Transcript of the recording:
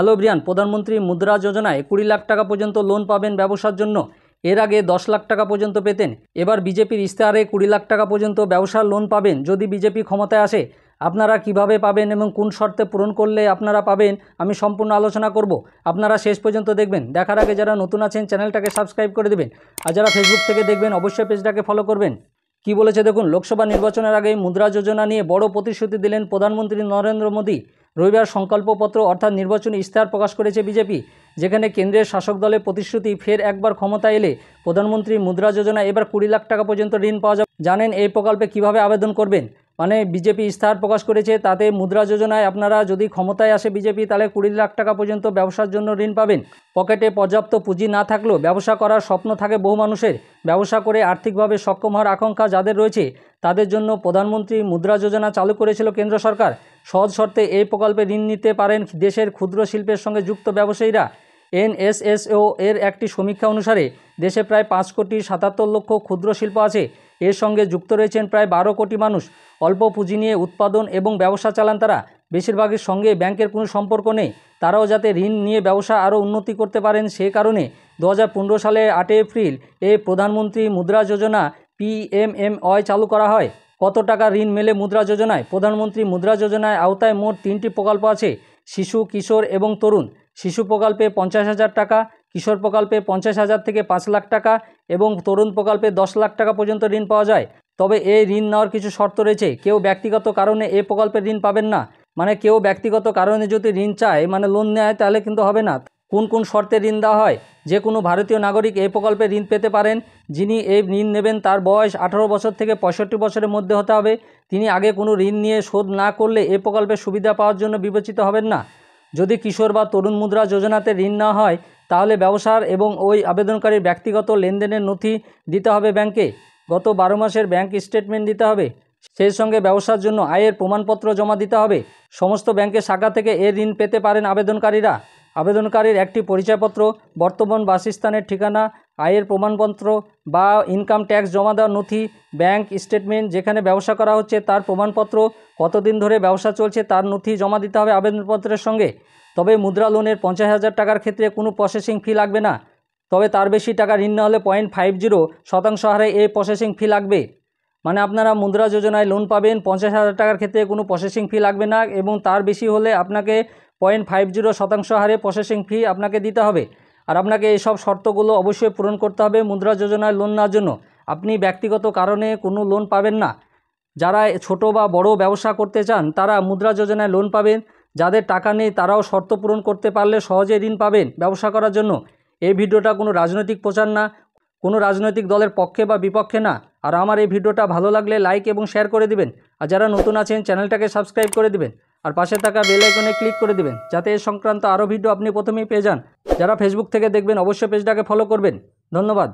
Hello Brian, প্রধানমন্ত্রী মুদ্রা যোজনায় 20 লাখ টাকা পর্যন্ত লোন পাবেন ব্যবসার জন্য। এর আগে 10 লাখ টাকা পর্যন্ত পেতেন। এবার বিজেপির ইশতেহারে 20 লাখ টাকা পর্যন্ত ব্যবসার লোন পাবেন যদি বিজেপি ক্ষমতায় আসে। আপনারা কিভাবে পাবেন এবং কোন শর্তে পূরণ করলে আপনারা পাবেন আমি সম্পূর্ণ আলোচনা করব। আপনারা শেষ পর্যন্ত দেখবেন। দেখার আগে যারা নতুন আছেন চ্যানেলটাকে সাবস্ক্রাইব করে দেবেন, আর যারা ফেসবুক থেকে দেখবেন অবশ্যই পেজটাকে ফলো করবেন। কি বলেছে দেখুন, লোকসভা নির্বাচনের আগে মুদ্রা যোজনা নিয়ে বড় প্রতিশ্রুতি দিলেন প্রধানমন্ত্রী নরেন্দ্র মোদী। রবিবার সংকল্পপত্র অর্থাৎ নির্বাচনী ইশতেহার প্রকাশ করেছে বিজেপি, যেখানে কেন্দ্রের শাসক দলের প্রতিশ্রুতি ফের একবার ক্ষমতা এলে প্রধানমন্ত্রী মুদ্রা যোজনা এবার 20 লাখ টাকা পর্যন্ত ঋণ পাওয়া যাবে। জানেন এই প্রকল্পে কিভাবে আবেদন করবেন? মানে বিজেপি ইশতেহার প্রকাশ করেছে, তাতে মুদ্রা যোজনায় আপনারা যদি ক্ষমতায় আসে বিজেপি, তাহলে 20 লাখ টাকা পর্যন্ত ব্যবসার জন্য ঋণ পাবেন। পকেটে পর্যাপ্ত পুঁজি না থাকলেও ব্যবসা করার স্বপ্ন থাকে বহু মানুষের। ব্যবসা করে আর্থিকভাবে সক্ষম হওয়ার আকাঙ্ক্ষা যাদের রয়েছে তাদের জন্য প্রধানমন্ত্রী মুদ্রা যোজনা চালু করেছিল কেন্দ্র সরকার। সহজ শর্তে এই প্রকল্পে ঋণ নিতে পারেন দেশের ক্ষুদ্র শিল্পের সঙ্গে যুক্ত ব্যবসায়ীরা। NSSO এর একটি সমীক্ষা অনুসারে দেশে প্রায় 5,77,00,000 ক্ষুদ্র শিল্প আছে। এর সঙ্গে যুক্ত রয়েছেন প্রায় 12 কোটি মানুষ। অল্প পুঁজি নিয়ে উৎপাদন এবং ব্যবসা চালান তারা। বেশিরভাগের সঙ্গে ব্যাংকের কোনো সম্পর্ক নেই। তারাও যাতে ঋণ নিয়ে ব্যবসা আরও উন্নতি করতে পারেন সে কারণে 2015 সালে 8 এপ্রিল এই প্রধানমন্ত্রী মুদ্রা যোজনা PMMY চালু করা হয়। কত টাকা ঋণ মেলে মুদ্রা যোজনায়? প্রধানমন্ত্রী মুদ্রা যোজনায় আওতায় মোট 3টি প্রকল্প আছে: শিশু, কিশোর এবং তরুণ। শিশু প্রকল্পে 50,000 টাকা, কিশোর প্রকল্পে 50,000 থেকে 5 লাখ টাকা এবং তরুণ প্রকল্পে 10 লাখ টাকা পর্যন্ত ঋণ পাওয়া যায়। তবে এই ঋণ নেওয়ার কিছু শর্ত রয়েছে। কেউ ব্যক্তিগত কারণে এই প্রকল্পের ঋণ পাবেন না। মানে কেউ ব্যক্তিগত কারণে যদি ঋণ চায়, মানে লোন নেয়, তাহলে কিন্তু হবে না। কোন কোন শর্তে ঋণ দেওয়া হয়? যে কোনো ভারতীয় নাগরিক এই প্রকল্পে ঋণ পেতে পারেন। যিনি এই ঋণ নেবেন তার বয়স 18 বছর থেকে 65 বছরের মধ্যে হতে হবে। তিনি আগে কোনো ঋণ নিয়ে শোধ না করলে এই প্রকল্পের সুবিধা পাওয়ার জন্য বিবেচিত হবেন না। যদি কিশোর বা তরুণ মুদ্রা যোজনাতে ঋণ না হয়, তাহলে ব্যবসার এবং ওই আবেদনকারীর ব্যক্তিগত লেনদেনের নথি দিতে হবে ব্যাংকে। গত 12 মাসের ব্যাংক স্টেটমেন্ট দিতে হবে। সেই সঙ্গে ব্যবসার জন্য আয়ের প্রমাণপত্র জমা দিতে হবে। সমস্ত ব্যাংকের শাখা থেকে এ ঋণ পেতে পারেন আবেদনকারীরা। আবেদনকারীর একটি পরিচয়পত্র, বর্তমান বাসস্থানের ঠিকানা, আয়ের প্রমাণপত্র বা ইনকাম ট্যাক্স জমা দেওয়ার নথি, ব্যাংক স্টেটমেন্ট, যেখানে ব্যবসা করা হচ্ছে তার প্রমাণপত্র, কতদিন ধরে ব্যবসা চলছে তার নথি জমা দিতে হবে আবেদনপত্রের সঙ্গে। তবে মুদ্রা লোনের 50,000 টাকার ক্ষেত্রে কোনো প্রসেসিং ফি লাগবে না। তবে তার বেশি টাকা ঋণ না হলে 0.50% হারে এই প্রসেসিং ফি লাগবে। মানে আপনারা মুদ্রা যোজনায় লোন পাবেন, 50,000 টাকার ক্ষেত্রে কোনো প্রসেসিং ফি লাগবে না, এবং তার বেশি হলে আপনাকে 0.50% হারে প্রসেসিং ফি আপনাকে দিতে হবে। আর আপনাকে এইসব শর্তগুলো অবশ্যই পূরণ করতে হবে মুদ্রা যোজনায় লোন নেওয়ার জন্য। আপনি ব্যক্তিগত কারণে কোনো লোন পাবেন না। যারা ছোট বা বড় ব্যবসা করতে চান তারা মুদ্রা যোজনায় লোন পাবেন। যাদের টাকা নেই তারাও শর্ত পূরণ করতে পারলে সহজে ঋণ পাবেন ব্যবসা করার জন্য। এই ভিডিওটা কোনো রাজনৈতিক প্রচার না, কোনো রাজনৈতিক দলের পক্ষে বা বিপক্ষে না। আর আমার এই ভিডিওটা ভালো লাগলে লাইক এবং শেয়ার করে দিবেন। আর যারা নতুন আছেন চ্যানেলটাকে সাবস্ক্রাইব করে দিবেন, আর পাশে থাকা বেল আইকনে ক্লিক করে দিবেন, যাতে এ সংক্রান্ত আরও ভিডিও আপনি প্রথমেই পেয়ে যান। যারা ফেসবুক থেকে দেখবেন অবশ্যই পেজটাকে ফলো করবেন। ধন্যবাদ।